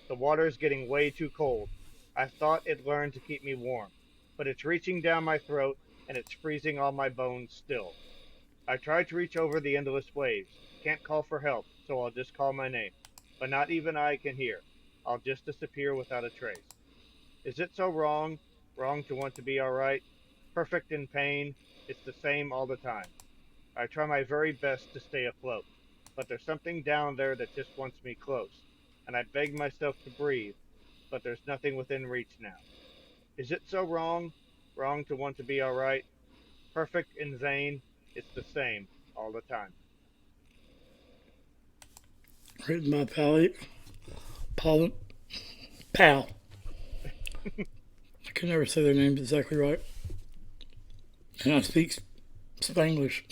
The water's getting way too cold. I thought it learned to keep me warm, but it's reaching down my throat and it's freezing all my bones still. I try to reach over the endless waves. Can't call for help, so I'll just call my name. But not even I can hear. I'll just disappear without a trace. Is it so wrong? Wrong to want to be alright? Perfect in pain? It's the same all the time. I try my very best to stay afloat, but there's something down there that just wants me close, and I beg myself to breathe, but there's nothing within reach now. Is it so wrong? Wrong to want to be alright? Perfect in vain? It's the same all the time. Written by Pal. I can never say their names exactly right. And I speak Spanglish.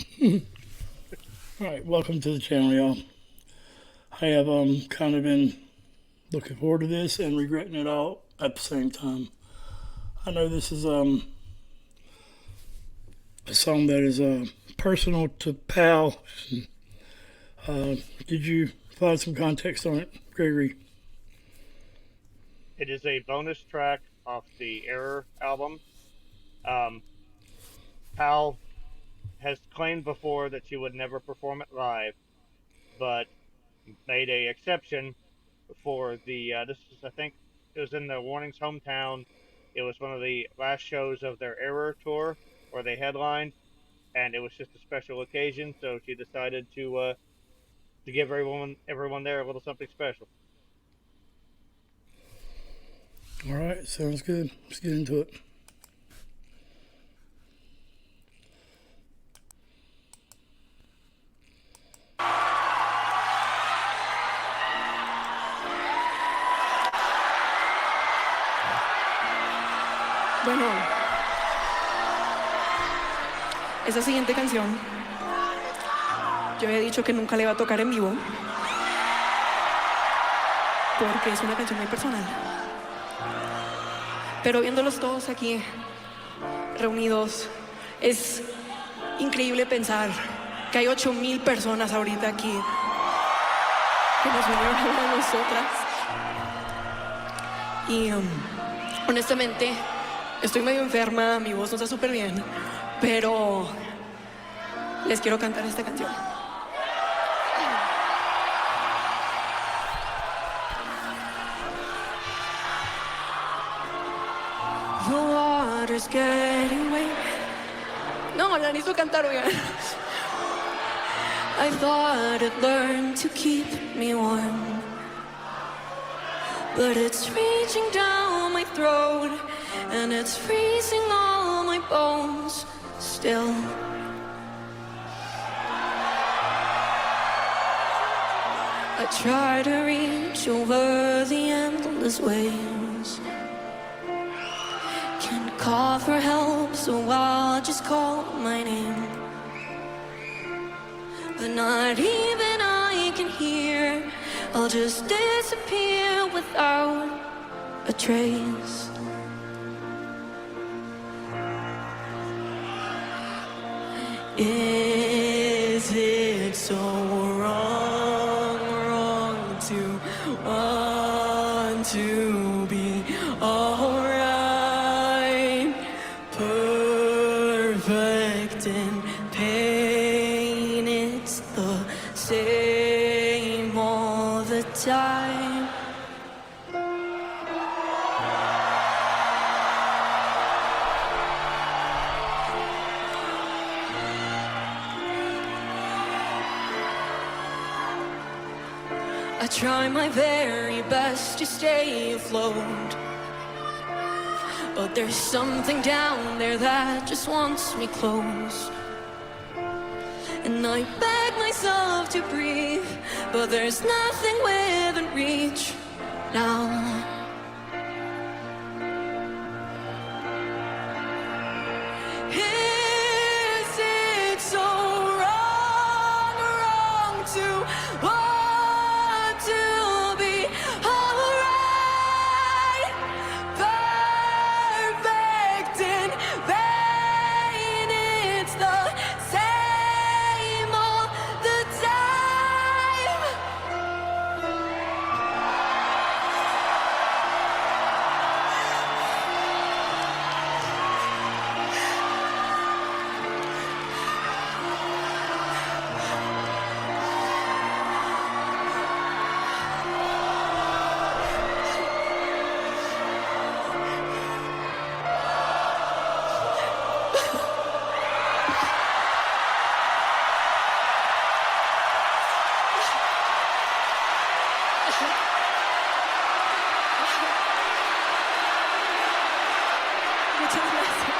Alright, welcome to the channel, y'all. I have kind of been looking forward to this and regretting it all at the same time. I know this is a song that is personal to Pal. Did you find some context on it, Gregory? It is a bonus track off the Error album. Pal has claimed before that she would never perform it live, but made a exception for the this is, I think it was in the Warning's hometown. It was one of the last shows of their Error tour where they headlined, and it was just a special occasion, so she decided to give everyone there a little something special. All right, sounds good. Let's get into it. Bueno, esa siguiente canción, yo había dicho que nunca la iba a tocar en vivo, porque es una canción muy personal. Pero viéndolos todos aquí reunidos, es increíble pensar que hay 8,000 personas ahorita aquí que nos vinieron a ver a nosotras. Y honestamente, estoy medio enferma, mi voz no está súper bien, pero les quiero cantar esta canción. The water's getting way. No, la necesito cantar, oigan. I thought it learned to keep me warm, but it's reaching down my throat and it's freezing all my bones still. I try to reach over the endless waves. Can't call for help, so I'll just call my name. But not even I can hear. I'll just disappear without a trace. Is it so wrong, wrong to want to be alright? Perfect in pain, it's the same all the time. I try my very best to stay afloat, but there's something down there that just wants me close. And I beg myself to breathe, but there's nothing within reach now. Is it so wrong, wrong to want to be alright? Perfect in vain, it's the same all the time. Muchas gracias.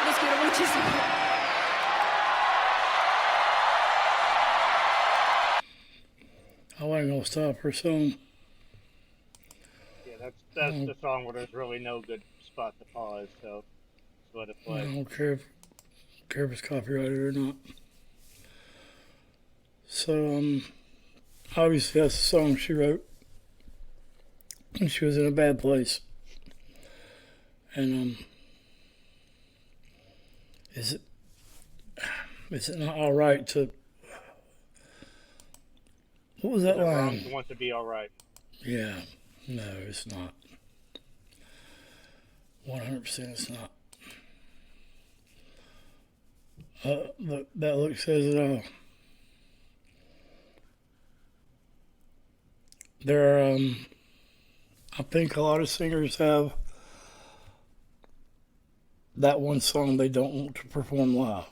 Los quiero muchísimo. I wasn't gonna stop her song. Yeah, that's the song where there's really no good spot to pause, so just let it I play. don't care if it's copyrighted or not. So, obviously that's a song she wrote when she was in a bad place. And is it not all right to? What was that Is it wrong line? to want to be all right? Yeah, no, it's not. 100% it's not. That look says it all. There are, I think a lot of singers have that one song they don't want to perform live.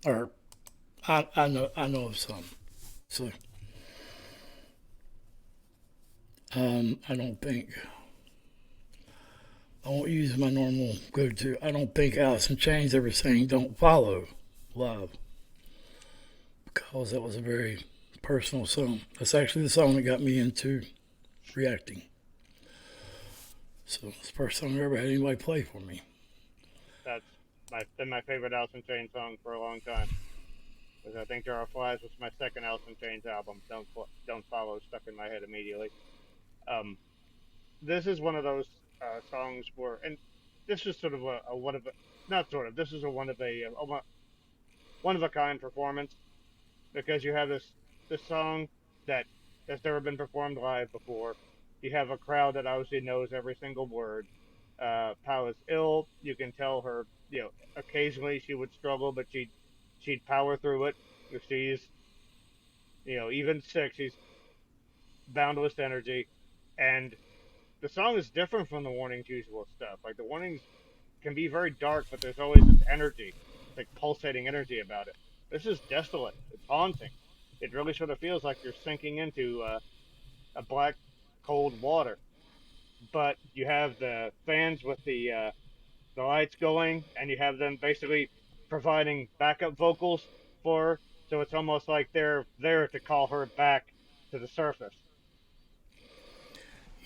Or I know of some. So I don't think I won't use my normal go-to. I don't think Alice in Chains ever sang "Don't Follow" live, because that was a very personal song. That's actually the song that got me into reacting. So it's the first song I ever had anybody play for me. That's been my favorite Alice in Chains song for a long time. Because I think Jar of Flies was my second Alice in Chains album. Don't Follow stuck in my head immediately. This is one of those songs where, and this is sort of a one of a, not sort of, this is a one of a kind performance, because you have this song that has never been performed live before. You have a crowd that obviously knows every single word. Pau is ill. You can tell her, occasionally she would struggle, but she'd power through it. If she's, even sick, she's boundless energy. And the song is different from the Warning's usual stuff. Like, the Warnings can be very dark, but there's always this energy, like pulsating energy about it. This is desolate. It's haunting. It really sort of feels like you're sinking into a black, cold water. But you have the fans with the lights going, and you have them basically providing backup vocals for her. So it's almost like they're there to call her back to the surface.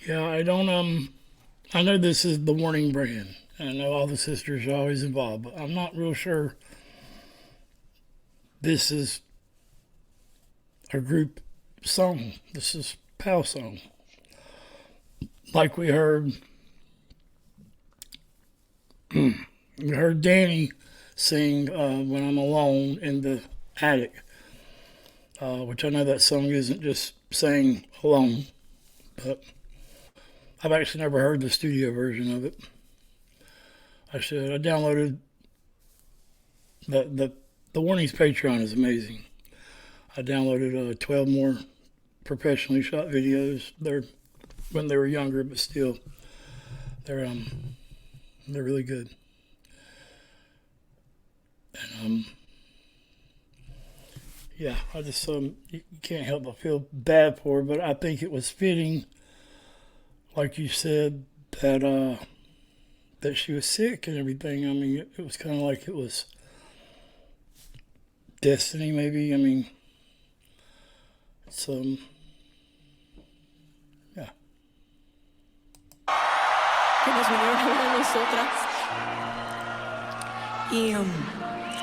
Yeah, I know this is the Warning brand. I know all the sisters are always involved, but I'm not real sure this is a group song. This is Pow's song. Like we heard Danny sing When I'm Alone in the Attic, which I know that song isn't just sang alone, but I've actually never heard the studio version of it. I should. I downloaded the Warnings Patreon is amazing. I downloaded 12 more professionally shot videos. They're when they were younger, but still, they're really good. And yeah, I just you can't help but feel bad for her. But I think it was fitting, like you said, that that she was sick and everything. I mean, it was kind of like it was destiny, maybe. I mean, it's yeah. Que nos vinieron a hablar a nosotras. Y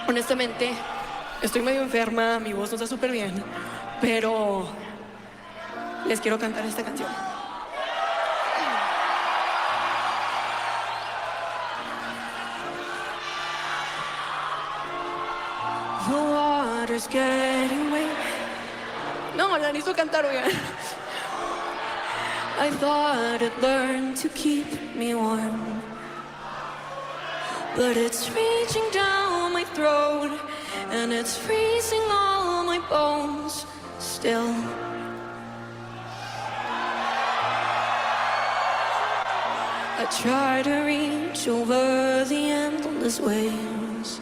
honestamente, estoy medio enferma, mi voz no está súper bien, pero les quiero cantar esta canción. The water's getting wet. No, la necesito cantar, oigan. I thought it learned to keep me warm, but it's reaching down my throat and it's freezing all my bones still. I try to reach over the endless waves,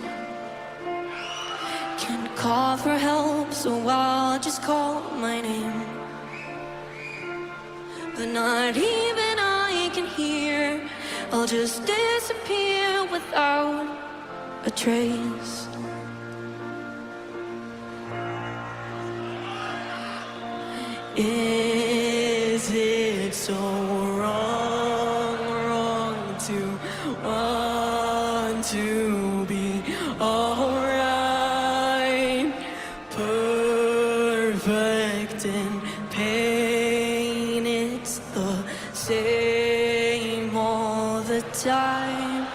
call for help, so I'll just call my name. But not even I can hear. I'll just disappear without a trace. Is it so wrong to want to be alright? Perfect in pain, it's the same all the time.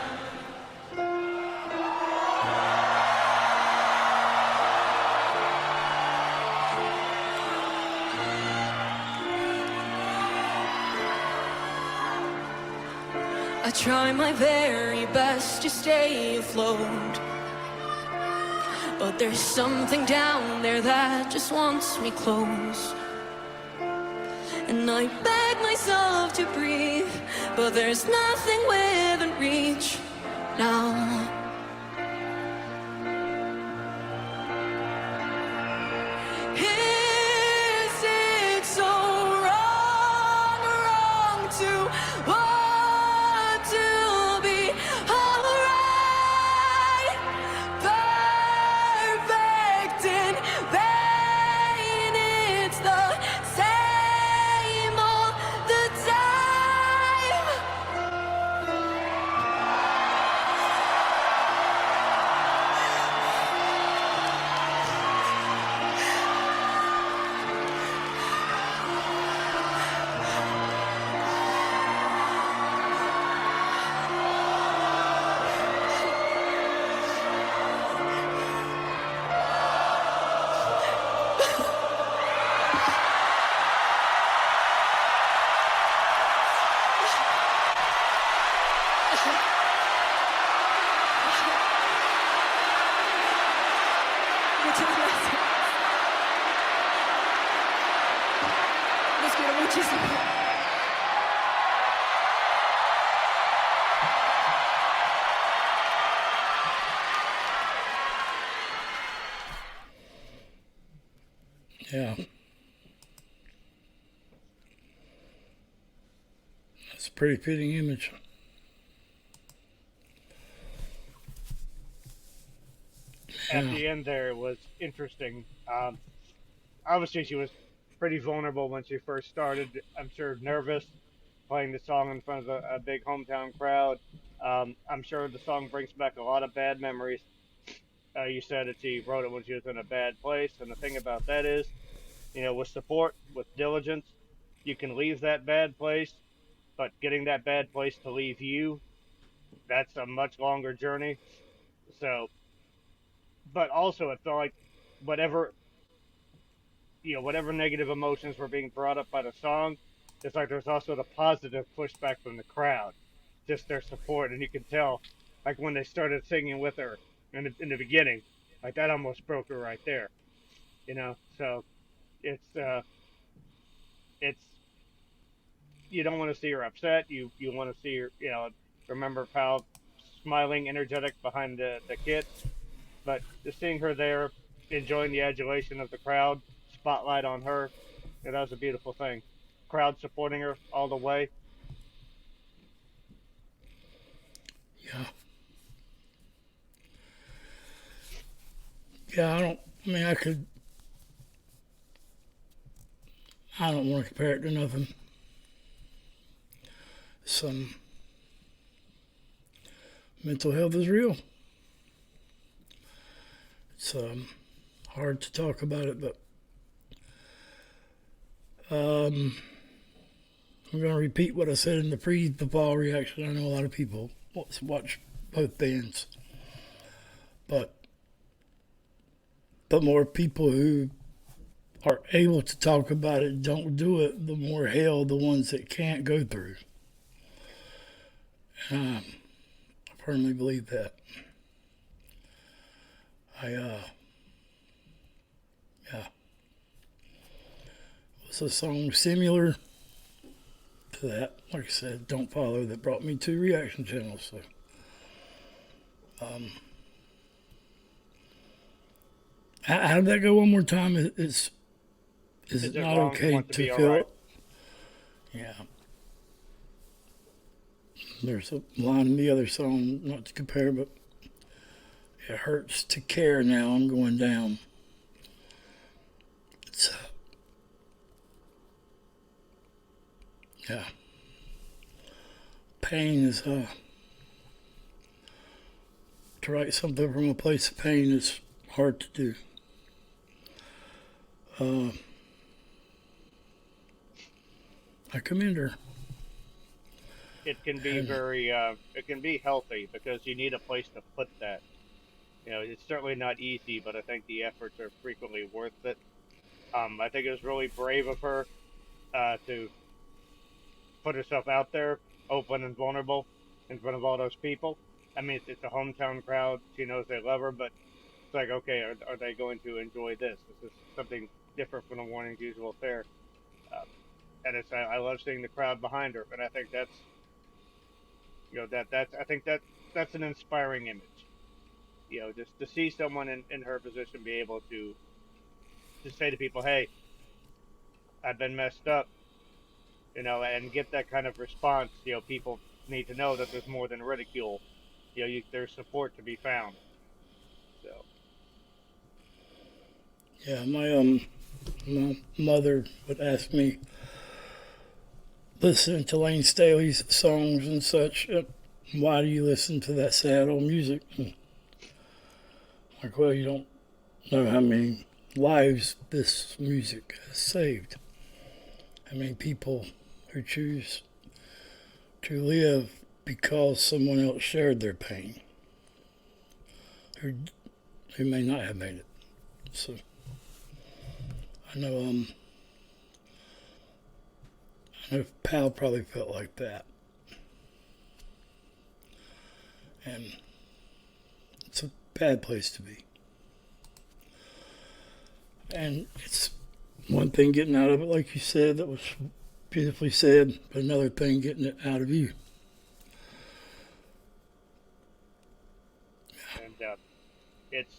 I try my very best to stay afloat, but there's something down there that just wants me close. And I beg myself to breathe, but there's nothing within reach now. Is it so wrong to want to be alright? Perfect in vain, it's the same all the time. Yeah. That's a pretty fitting image. At the end there was interesting. Obviously, she was pretty vulnerable when she first started. I'm sure nervous, playing the song in front of a big hometown crowd. I'm sure the song brings back a lot of bad memories. You said that she wrote it when she was in a bad place, and the thing about that is, with support, with diligence, you can leave that bad place, but getting that bad place to leave you, that's a much longer journey. So, but also it felt like whatever, whatever negative emotions were being brought up by the song, it's like there's also the positive pushback from the crowd, just their support, and you can tell, like when they started singing with her in the beginning, like that almost broke her right there, So it's you don't want to see her upset. You want to see her, remember Pal smiling, energetic behind the kit, but just seeing her there, enjoying the adulation of the crowd, spotlight on her, that was a beautiful thing. Crowd supporting her all the way. Yeah. Yeah, I don't want to compare it to nothing. Some mental health is real. It's hard to talk about it, but I'm going to repeat what I said in the pre-football reaction. I know a lot of people watch both bands, but the more people who are able to talk about it don't do it, the more hell the ones that can't go through. I firmly believe that. Yeah. It's a song similar to that. Like I said, Don't Follow, that brought me to reaction channels. So, How did that go one more time? Is it it not wrong to okay want to be to all feel? right? Yeah. There's a line in the other song, not to compare, but it hurts to care now. I'm going down. It's, yeah. Pain is, to write something from a place of pain is hard to do. I commend her. It can be very, it can be healthy because you need a place to put that. You know, it's certainly not easy, but I think the efforts are frequently worth it. I think it was really brave of her to put herself out there, open and vulnerable, in front of all those people. I mean, it's a hometown crowd. She knows they love her, but it's like, okay, are they going to enjoy this? This is something different from the morning's usual fare. And I love seeing the crowd behind her, and I think that's I think that's an inspiring image. You know, just to see someone in her position be able to say to people, hey, I've been messed up, you know, and get that kind of response. You know, people need to know that there's more than ridicule. You know, there's support to be found. So Yeah, my mother would ask me, listening to Lane Staley's songs and such, why do you listen to that sad old music? And like, well, you don't know how many lives this music has saved. How many people who choose to live because someone else shared their pain, who may not have made it. So I know Pal probably felt like that. And it's a bad place to be. And it's one thing getting out of it, like you said, that was beautifully said, but another thing getting it out of you. and it's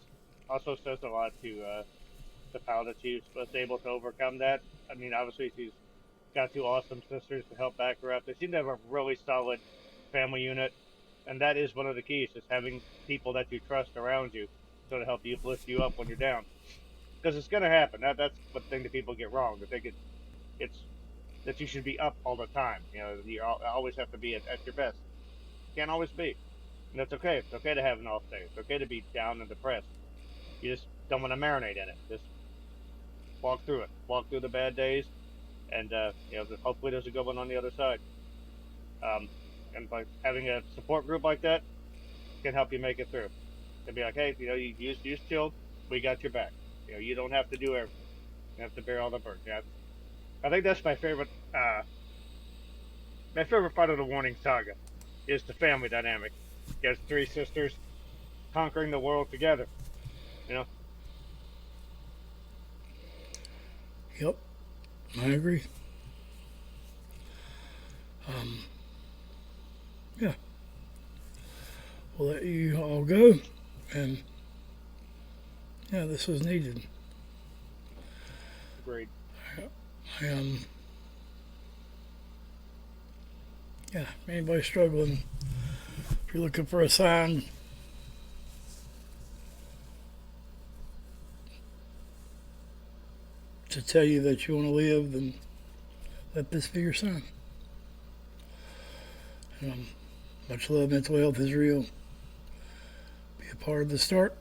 also says a lot to Pal that she was able to overcome that. I mean, obviously she's got two awesome sisters to help back her up. They seem to have a really solid family unit, and that is one of the keys: is having people that you trust around you, so to help you lift you up when you're down. Because it's going to happen. That's the thing that people get wrong. They think it's that you should be up all the time. You know, you always have to be at your best. Can't always be, and that's okay. It's okay to have an off day. It's okay to be down and depressed. You just don't want to marinate in it. Just walk through it. Walk through the bad days, and you know, hopefully there's a good one on the other side. And by having a support group like that can help you make it through. And be like, hey, you know, you just chill. We got your back. You know, you don't have to do everything. You have to bear all the burden. Yeah, I think that's my favorite. My favorite part of the Warning Saga is the family dynamic. You have three sisters conquering the world together. You know. Yep, I agree. Yeah, we'll let you all go, and yeah, this was needed. Agreed. I, yeah, anybody struggling, if you're looking for a sign, to tell you that you want to live, then let this be your sign. Much love. Mental health is real. Be a part of the start,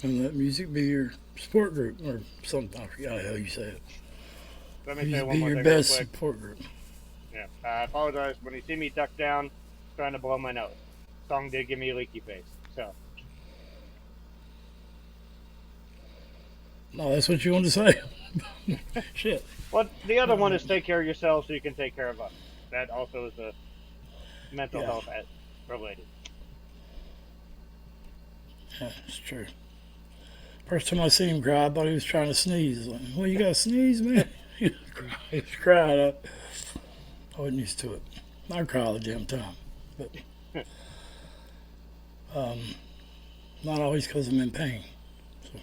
and let music be your support group or something. I forgot how you say it. Let me say Music one be more your thing best real quick. support group. Yeah, I apologize when you see me duck down, trying to blow my nose. Song did give me a leaky face, so. Oh, that's what you wanted to say? Shit. Well, the other one is take care of yourself so you can take care of us. That also is a mental health related. Yeah, it's true. First time I seen him cry, I thought he was trying to sneeze. Like, well, you got to sneeze, man? He was crying. I wasn't used to it. I cry all the damn time. But not always because I'm in pain. So.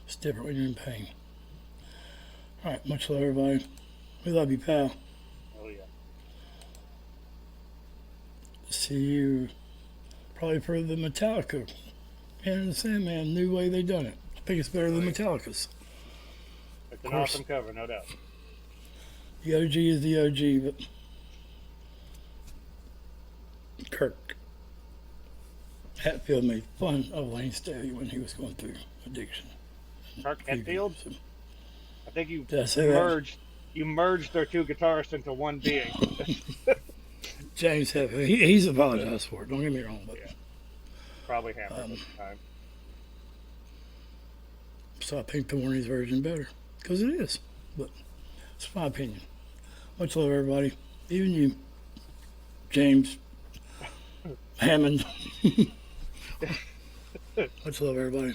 It's different when you're in pain. All right, much love, everybody. We love you, pal. Oh, yeah. See you probably for the Metallica. And the Sandman, new way they done it. I think it's better than Metallica's. It's an awesome cover, no doubt. The OG is the OG, but Kirk Hatfield made fun of Lane Staley when he was going through addiction. Kirk Hatfield? I think you Did I say merged their two guitarists into one being. James Hatfield, he's apologized for it, don't get me wrong, but yeah. Probably happened at the time. So I think the Warney's version better, because it is, but it's my opinion. Much love, everybody. Even you, James Hammond. Much love, everybody.